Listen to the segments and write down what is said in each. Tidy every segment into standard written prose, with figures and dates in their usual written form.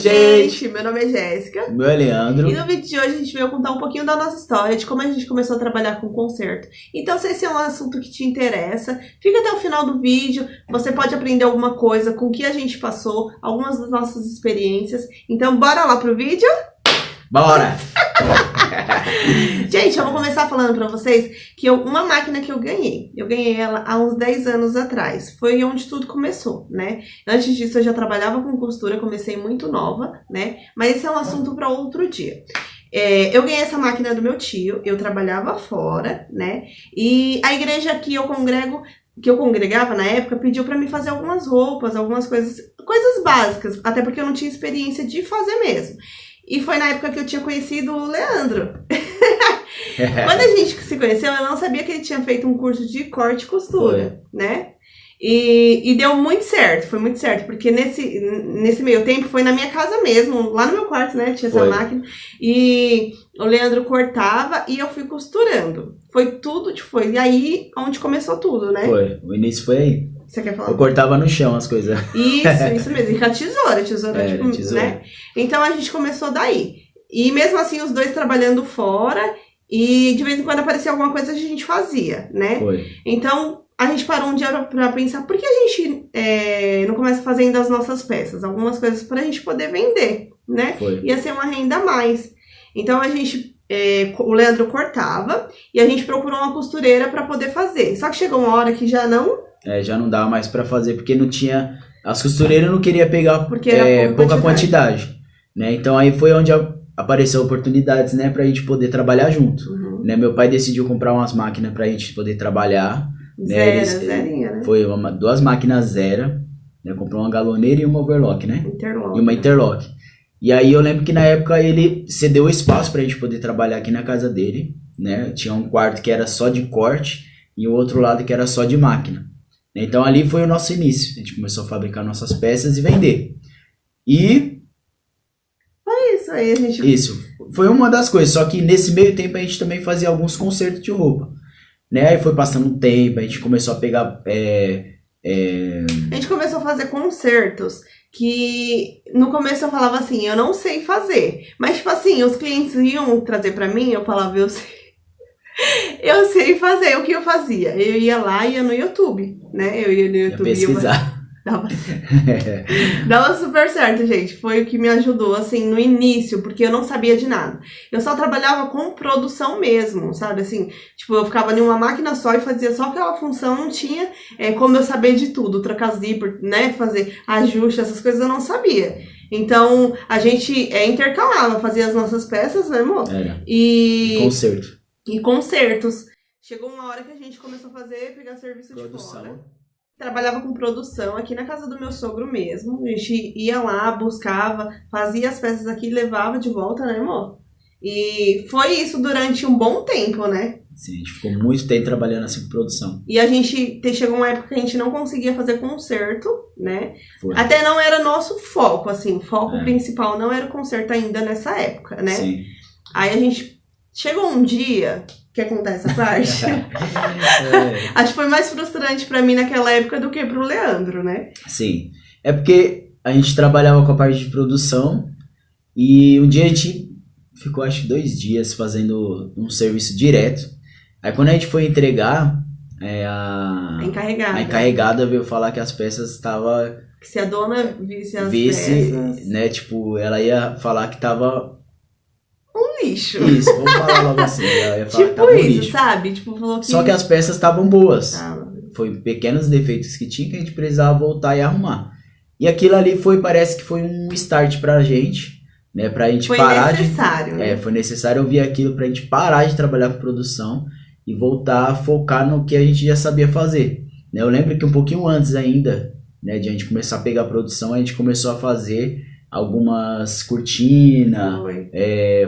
gente! Meu nome é Jéssica. Meu é Leandro. E no vídeo de hoje a gente veio contar um pouquinho da nossa história, de como a gente começou a trabalhar com concerto. Então, se esse é um assunto que te interessa, fica até o final do vídeo. Você pode aprender alguma coisa com o que a gente passou, algumas das nossas experiências. Então, bora lá pro vídeo? Bora! Gente, eu vou começar falando pra vocês que uma máquina que eu ganhei ela há uns 10 anos atrás. Foi onde tudo começou, né? Antes disso eu já trabalhava com costura, comecei muito nova, né? Mas esse é um assunto para outro dia. Eu ganhei essa máquina do meu tio, eu trabalhava fora, né? E a igreja que eu congregava na época, pediu pra mim fazer algumas roupas, algumas coisas básicas, até porque eu não tinha experiência de fazer mesmo. E foi na época que eu tinha conhecido o Leandro. Quando a gente se conheceu, eu não sabia que ele tinha feito um curso de corte e costura, né? E deu muito certo, foi muito certo, porque nesse meio tempo foi na minha casa mesmo, lá no meu quarto, né? Tinha essa máquina. E o Leandro cortava e eu fui costurando. Foi tudo, foi aí onde começou tudo, né? Foi, o início foi aí. Você quer falar? Eu cortava no chão as coisas. Isso mesmo. E com a tesoura, tipo, tesoura. Né? Então a gente começou daí. E mesmo assim, os dois trabalhando fora, e de vez em quando aparecia alguma coisa a gente fazia, né? Foi. Então a gente parou um dia pra pensar, por que a gente não começa fazendo as nossas peças? Algumas coisas pra gente poder vender, né? Foi. Ia ser uma renda a mais. Então a gente... o Leandro cortava e a gente procurou uma costureira pra poder fazer. Só que chegou uma hora que já não... já não dava mais pra fazer, porque não tinha... As costureiras não queriam pegar pouca quantidade, né? Então aí foi onde apareceu oportunidades, né? Pra gente poder trabalhar junto. Uhum. Né? Meu pai decidiu comprar umas máquinas pra gente poder trabalhar. Zerinha, né? Foi duas máquinas zero, né? Comprou uma galoneira e uma overlock, né? Interlock. E uma interlock. E aí eu lembro que na época ele cedeu espaço pra gente poder trabalhar aqui na casa dele, né? Tinha um quarto que era só de corte e o outro lado que era só de máquina. Então ali foi o nosso início. A gente começou a fabricar nossas peças e vender. E... foi isso aí, a gente... Isso. Foi uma das coisas. Só que nesse meio tempo a gente também fazia alguns concertos de roupa. Né? Aí foi passando um tempo, a gente começou a pegar... A gente começou a fazer concertos que no começo eu falava assim, eu não sei fazer. Mas tipo assim, os clientes iam trazer pra mim, eu falava, eu sei fazer. O que eu fazia? Eu ia lá e ia no YouTube, né? Eu ia no YouTube e pesquisar. Dava super certo, gente. Foi o que me ajudou, assim, no início, porque eu não sabia de nada. Eu só trabalhava com produção mesmo, sabe? Assim, tipo, eu ficava em uma máquina só e fazia só aquela função, não tinha como eu saber de tudo, trocar zíper, né? Fazer ajuste, essas coisas eu não sabia. Então, a gente intercalava, fazia as nossas peças, né, amor? E concerto. E concertos. Chegou uma hora que a gente começou a pegar serviço produção. De fora. Trabalhava com produção aqui na casa do meu sogro mesmo. A gente ia lá, buscava, fazia as peças aqui e levava de volta, né, amor? E foi isso durante um bom tempo, né? Sim, a gente ficou muito tempo trabalhando assim com produção. E a gente chegou uma época que a gente não conseguia fazer concerto, né? Foi. Até não era nosso foco, assim. O foco principal não era o concerto ainda nessa época, né? Sim. Aí a gente chegou um dia... Quer contar essa parte? Acho que foi mais frustrante pra mim naquela época do que pro Leandro, né? Sim. É porque a gente trabalhava com a parte de produção e um dia a gente ficou, acho que 2 dias fazendo um serviço direto. Aí quando a gente foi entregar, a encarregada veio falar que as peças estavam... Que se a dona visse as peças... né, tipo, ela ia falar que tava... lixo. Isso, vamos falar logo assim. Ela ia falar tipo que tava isso, lixo. sabe? Tipo, falou que... Só que as peças estavam boas. Ah. Foi pequenos defeitos que tinha que a gente precisava voltar e arrumar. E aquilo ali parece que foi um start pra gente, né? Pra gente parar de... Foi necessário, né? Foi necessário ouvir aquilo pra gente parar de trabalhar com produção e voltar a focar no que a gente já sabia fazer. Né? Eu lembro que um pouquinho antes ainda, né, de a gente começar a pegar a produção, a gente começou a fazer algumas cortinas,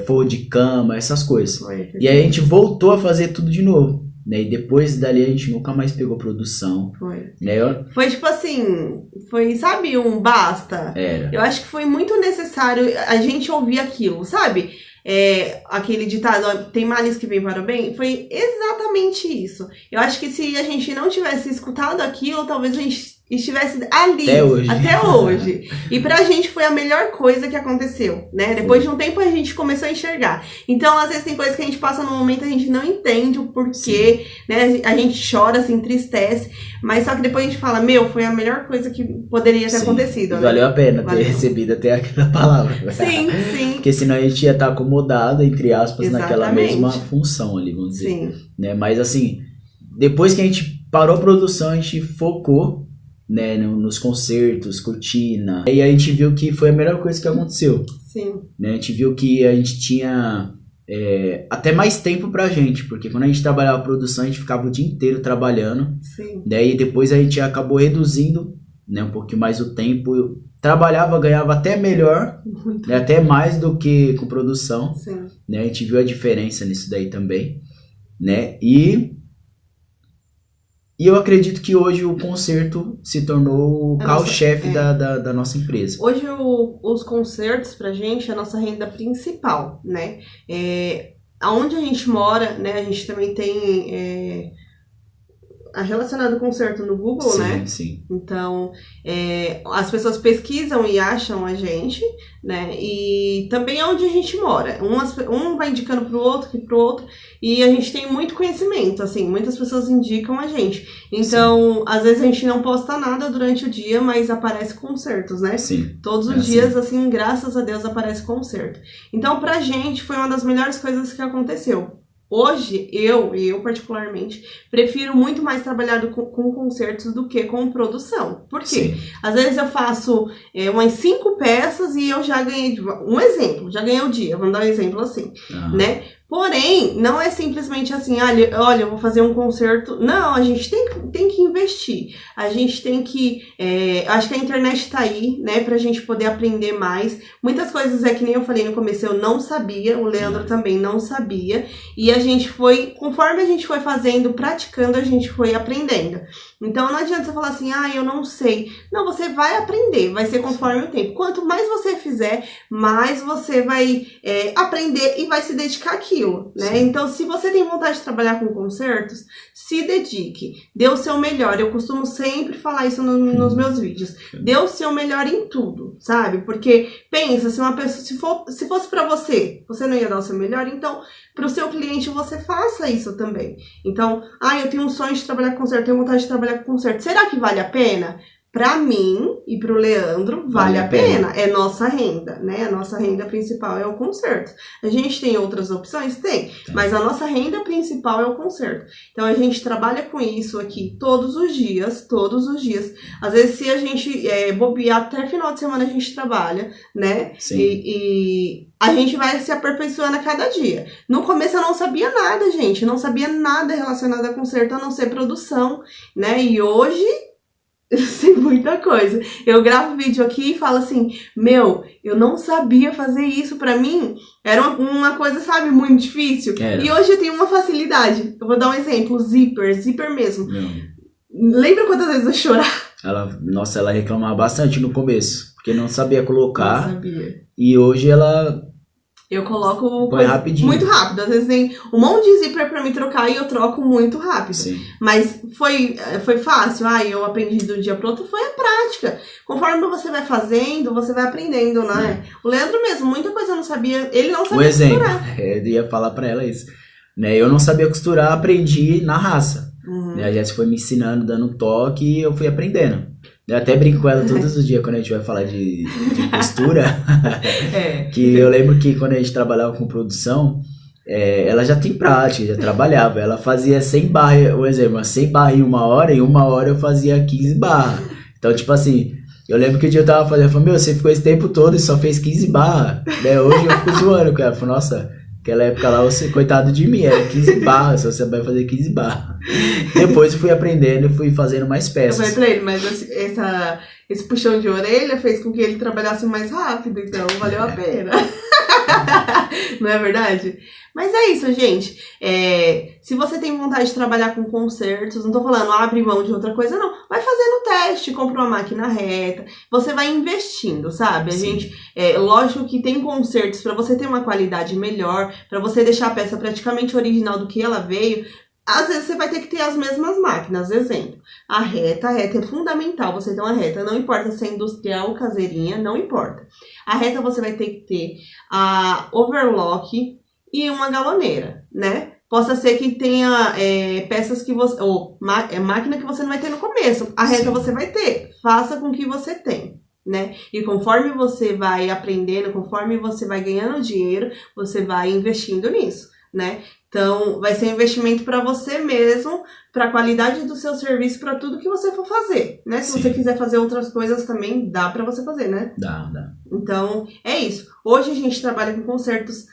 forro de cama, essas coisas. E aí a gente voltou a fazer tudo de novo. Né? E depois dali a gente nunca mais pegou produção. Né? Foi tipo assim, sabe, um basta? Eu acho que foi muito necessário a gente ouvir aquilo, sabe? Aquele ditado, tem males que vem para o bem, foi exatamente isso. Eu acho que se a gente não tivesse escutado aquilo, talvez a gente estivesse ali até hoje. E pra gente foi a melhor coisa que aconteceu, né? Depois de um tempo a gente começou a enxergar. Então, às vezes tem coisas que a gente passa no momento, a gente não entende o porquê, né? A gente chora, se entristece, mas só que depois a gente fala, foi a melhor coisa que poderia ter acontecido, né? Valeu a pena ter recebido até aquela palavra. Sim. Porque senão a gente ia estar acomodado, entre aspas, naquela mesma função ali, vamos dizer. Sim. Né? Mas assim, depois que a gente parou a produção, a gente focou, né, nos concertos, cortina. E a gente viu que foi a melhor coisa que aconteceu. Sim. Né? A gente viu que a gente tinha até mais tempo pra gente, porque quando a gente trabalhava a produção, a gente ficava o dia inteiro trabalhando. Sim. Daí depois a gente acabou reduzindo, né, um pouquinho mais o tempo. Eu trabalhava, ganhava até melhor, né, até mais do que com produção. Sim. Né? A gente viu a diferença nisso daí também. Né? E eu acredito que hoje o concerto se tornou o carro-chefe da nossa empresa. Hoje os concertos pra gente é a nossa renda principal, né? Aonde a gente mora, né? A gente também tem relacionado concerto no Google, sim, né? Sim. Então, as pessoas pesquisam e acham a gente, né? E também é onde a gente mora. Um vai indicando pro outro, que pro outro. E a gente tem muito conhecimento, assim. Muitas pessoas indicam a gente. Então, às vezes a gente não posta nada durante o dia, mas aparece concertos, né? Sim. Todos os dias, assim, graças a Deus, aparece concerto. Então, pra gente, foi uma das melhores coisas que aconteceu. Hoje, eu particularmente, prefiro muito mais trabalhar com concertos do que com produção. Por quê? Sim. Às vezes eu faço umas 5 peças e eu já ganhei, um exemplo, já ganhei o dia, vamos dar um exemplo assim, né? Porém, não é simplesmente assim, olha, eu vou fazer um concerto. Não, a gente tem que investir. A gente tem que... acho que a internet tá aí, né? Pra gente poder aprender mais. Muitas coisas que nem eu falei no começo, eu não sabia. O Leandro também não sabia. E a gente conforme a gente foi fazendo, praticando, a gente foi aprendendo. Então, não adianta você falar assim, eu não sei. Não, você vai aprender. Vai ser conforme o tempo. Quanto mais você fizer, mais você vai aprender e vai se dedicar àquilo. Né? Então, se você tem vontade de trabalhar com concertos, se dedique, dê o seu melhor. Eu costumo sempre falar isso nos meus vídeos. Dê o seu melhor em tudo, sabe? Porque pensa, se uma pessoa, se fosse pra você não ia dar o seu melhor, então pro seu cliente você faça isso também. Então, eu tenho um sonho de trabalhar com concerto, tenho vontade de trabalhar com concerto. Será que vale a pena? Pra mim e pro Leandro, vale a pena. É nossa renda, né? A nossa renda principal é o concerto. A gente tem outras opções? Tem. Mas a nossa renda principal é o concerto. Então, a gente trabalha com isso aqui todos os dias. Às vezes, se a gente bobear, até final de semana a gente trabalha, né? Sim. E a gente vai se aperfeiçoando a cada dia. No começo eu não sabia nada, gente. Não sabia nada relacionado a concerto, a não ser produção, né? E hoje... eu sei muita coisa. Eu gravo vídeo aqui e falo assim, eu não sabia fazer isso. Pra mim, era uma coisa, sabe, muito difícil. E hoje eu tenho uma facilidade. Eu vou dar um exemplo, zíper mesmo. Lembra quantas vezes eu chorava? Ela reclamava bastante no começo, porque não sabia colocar. Não sabia. E hoje ela... eu coloco rapidinho. Muito rápido. Às vezes tem um monte de zíper pra me trocar e eu troco muito rápido. Sim. Mas foi fácil. Eu aprendi do dia pro outro. Foi a prática. Conforme você vai fazendo, você vai aprendendo, né? O Leandro mesmo, muita coisa eu não sabia. Ele não sabia costurar. Eu ia falar pra ela isso. Né? Eu não sabia costurar, aprendi na raça. Né? A Jéssica foi me ensinando, dando toque e eu fui aprendendo. Eu até brinco com ela todos os dias quando a gente vai falar de costura. Que eu lembro que quando a gente trabalhava com produção, ela já tem prática, já trabalhava. Ela fazia 100 barras, um exemplo, 100 barras em 1 hora, e 1 hora eu fazia 15 barras. Então, tipo assim, eu lembro que um dia eu tava fazendo, eu falei, você ficou esse tempo todo e só fez 15 barras. Né? Hoje eu fico zoando com ela. Eu falei, nossa, aquela época lá, você, coitado de mim, era 15 barras, só você vai fazer 15 barras. Depois eu fui aprendendo e fui fazendo mais peças. Eu falei pra ele, mas esse puxão de orelha fez com que ele trabalhasse mais rápido, então valeu a pena. Não é verdade? Mas é isso, gente. Se você tem vontade de trabalhar com concertos, não tô falando abre mão de outra coisa, não. Vai fazendo teste, compra uma máquina reta, você vai investindo, sabe? A gente, lógico que tem concertos para você ter uma qualidade melhor, para você deixar a peça praticamente original do que ela veio. Às vezes você vai ter que ter as mesmas máquinas. Exemplo, a reta é fundamental você ter uma reta. Não importa se é industrial ou caseirinha, não importa. A reta você vai ter que ter a overlock e uma galoneira, né? Possa ser que tenha peças que você... ou máquina que você não vai ter no começo. A reta você vai ter. Faça com que você tem, né? E conforme você vai aprendendo, conforme você vai ganhando dinheiro, você vai investindo nisso, né? Então, vai ser um investimento para você mesmo, para a qualidade do seu serviço, para tudo que você for fazer, né? Se você quiser fazer outras coisas também, dá para você fazer, né? Dá. Então, é isso. Hoje a gente trabalha com consertos.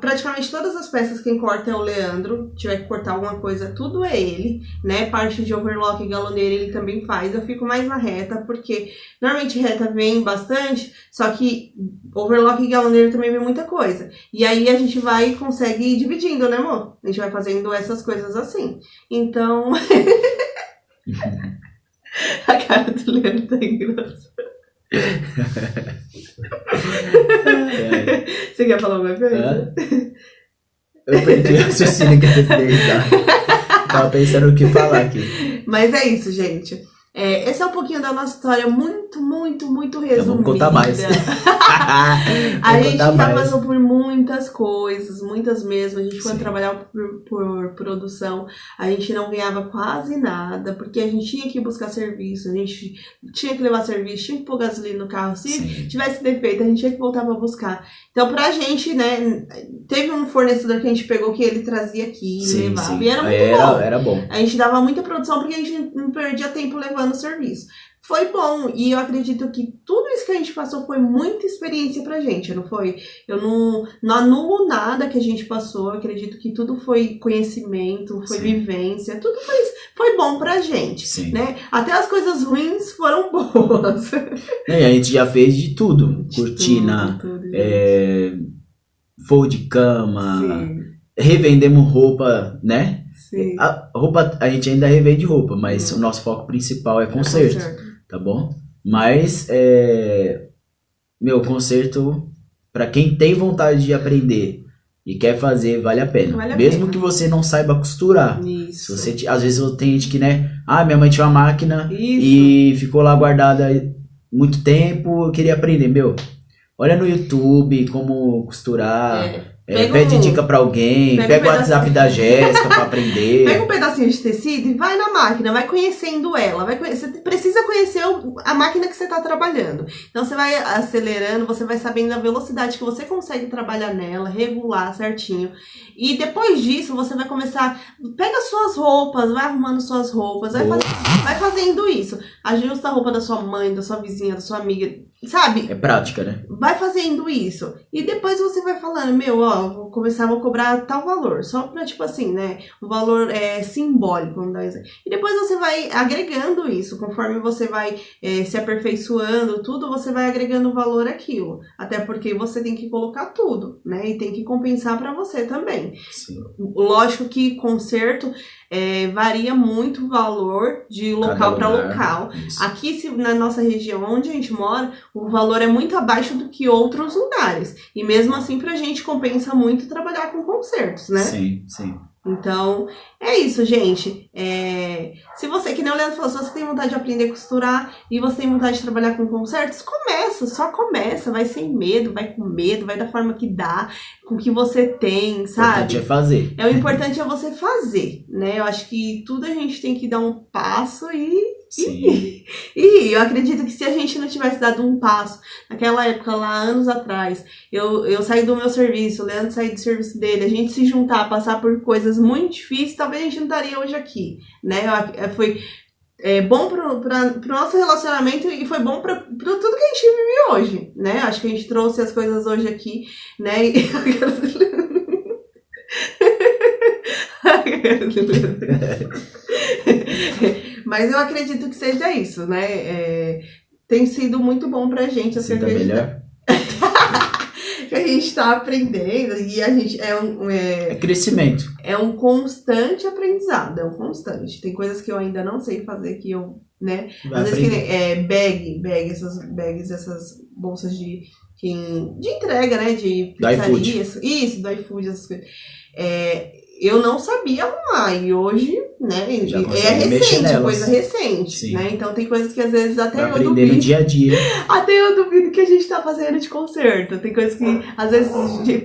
Praticamente todas as peças quem corta é o Leandro. Se tiver que cortar alguma coisa, tudo é ele, né? Parte de overlock e galoneira ele também faz. Eu fico mais na reta, porque normalmente reta vem bastante, só que overlock e galoneira também vem muita coisa. E aí a gente vai e consegue ir dividindo, né, amor? A gente vai fazendo essas coisas assim. Então... A cara do Leandro tá engraçada. Você quer falar alguma coisa? Eu perdi o raciocínio que eu tentei dar. Tava pensando o que falar aqui. Mas é isso, gente. Esse é um pouquinho da nossa história, muito resumida. Então vamos contar mais. A gente já passou por muitas coisas, muitas mesmo. A gente, quando trabalhava por produção, a gente não ganhava quase nada, porque a gente tinha que buscar serviço, a gente tinha que levar serviço, tinha que pôr gasolina no carro. Se tivesse defeito, a gente tinha que voltar para buscar. Então, pra gente, né, teve um fornecedor que a gente pegou que ele trazia aqui, levava, e era muito bom. Era bom. A gente dava muita produção porque a gente não perdia tempo levando o serviço. Foi bom, e eu acredito que tudo isso que a gente passou foi muita experiência pra gente, não foi? Eu não anulo nada que a gente passou, eu acredito que tudo foi conhecimento, foi vivência, tudo foi bom pra gente, né? Até as coisas ruins foram boas. E a gente já fez de tudo, cortina, forro de cama, revendemos roupa, né? Sim. A roupa, a gente ainda revende roupa, mas o nosso foco principal é conserto, tá bom? Mas, conserto, pra quem tem vontade de aprender e quer fazer, vale a pena. Mesmo que você não saiba costurar. Isso. Se você, às vezes tem gente que, né? Minha mãe tinha uma máquina e ficou lá guardada muito tempo, eu queria aprender. Olha no YouTube como costurar. Pede dica pra alguém, pega o WhatsApp da Jéssica pra aprender. Pega um pedacinho de tecido e vai na máquina, vai conhecendo ela. Você precisa conhecer a máquina que você tá trabalhando. Então você vai acelerando, você vai sabendo a velocidade que você consegue trabalhar nela, regular certinho. E depois disso você vai começar, pega suas roupas, vai arrumando suas roupas, vai fazendo isso. Ajusta a roupa da sua mãe, da sua vizinha, da sua amiga, sabe? É prática, né? Vai fazendo isso. E depois você vai falando, vou cobrar tal valor. Só pra, tipo assim, né? Um valor simbólico, vamos dar um exemplo. E depois você vai agregando isso. Conforme você vai se aperfeiçoando, tudo, você vai agregando valor àquilo. Até porque você tem que colocar tudo, né? E tem que compensar pra você também. Sim. Lógico que conserto varia muito o valor de local para local. Isso. Aqui, na nossa região onde a gente mora, o valor é muito abaixo do que outros lugares. E mesmo assim, pra gente compensa muito trabalhar com consertos, né? Sim. Então, é isso, gente. Se você, que nem o Leandro falou, se você tem vontade de aprender a costurar e você tem vontade de trabalhar com consertos, só começa, vai sem medo, vai da forma que dá, com o que você tem, sabe? O importante é fazer. O importante é você fazer, né? Eu acho que tudo a gente tem que dar um passo e eu acredito que se a gente não tivesse dado um passo, naquela época lá, anos atrás, eu saí do meu serviço, o Leandro saiu do serviço dele, a gente se juntar, passar por coisas muito difíceis, talvez a gente não estaria hoje aqui, né? Foi bom pro nosso relacionamento e foi bom pro tudo que a gente vive hoje, né? Acho que a gente trouxe as coisas hoje aqui, né? Mas eu acredito que seja isso, né? Tem sido muito bom pra gente a cerveja. Melhor? Que a gente tá aprendendo e a gente é crescimento. É um constante aprendizado, Tem coisas que eu ainda não sei fazer que eu, né? Às vezes essas bolsas de entrega, né? De pizzaria. Do iFood. Isso, do iFood, essas coisas. eu não sabia arrumar, e hoje, né, Já é consegue mexer recente, nelas. coisa recente, Sim. né? Então tem coisas que às vezes até Pra eu aprender duvido. no dia a dia. Até eu duvido que a gente tá fazendo de conserto. Tem coisas que, às vezes,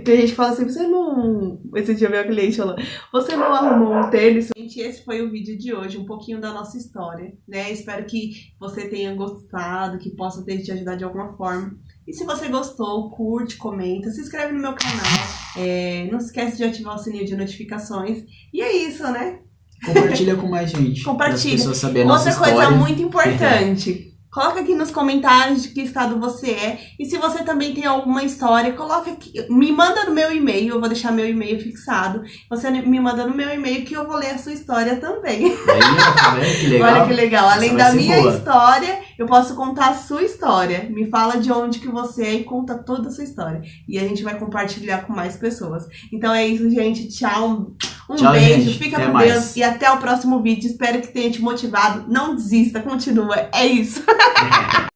tem gente que fala assim, você não... Esse dia meu cliente falou, você não arrumou um tênis? Gente, esse foi o vídeo de hoje, um pouquinho da nossa história, né? Espero que você tenha gostado, que possa ter te ajudado de alguma forma. E se você gostou, curte, comenta, se inscreve no meu canal. Não esquece de ativar o sininho de notificações. E é isso, né? Compartilha com mais gente. Compartilha. Para as pessoas saberem a nossa Outra coisa história. muito importante. Coloca aqui nos comentários de que estado você é. E se você também tem alguma história, coloca aqui. Me manda no meu e-mail. Eu vou deixar meu e-mail fixado. Você me manda no meu e-mail que eu vou ler a sua história também. Aí, tá vendo que legal? Olha que legal. Além Essa da vai ser minha boa. história, eu posso contar a sua história. Me fala de onde que você é e conta toda a sua história. E a gente vai compartilhar com mais pessoas. Então é isso, gente. Tchau. Um Tchau, beijo. gente. Fica Até com mais. Deus. E até o próximo vídeo. Espero que tenha te motivado. Não desista. Continua. É isso.